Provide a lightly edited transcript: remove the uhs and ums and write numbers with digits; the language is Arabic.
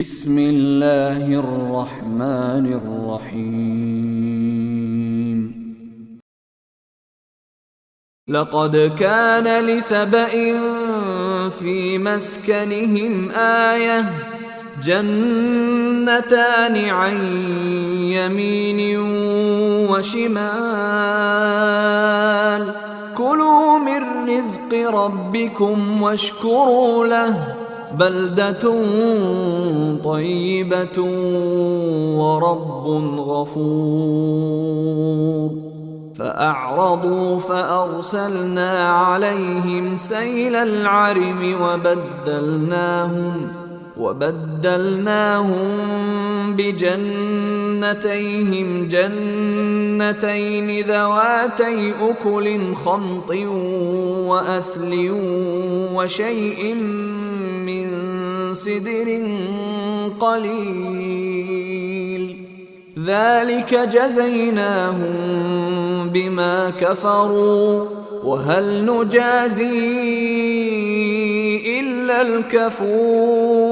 بسم الله الرحمن الرحيم. لقد كان لسبإ في مسكنهم آية جنتان عن يمين وشمال كلوا من رزق ربكم واشكروا له بلدة طيبة ورب غفور. فأعرضوا فأرسلنا عليهم سيل العرم وبدلناهم بجنتيهم جنتين ذواتي أكل خمط وأثل وشيء من سدر قليل ذلك جزيناهم بما كفروا وهل نجازي إلا الكفور.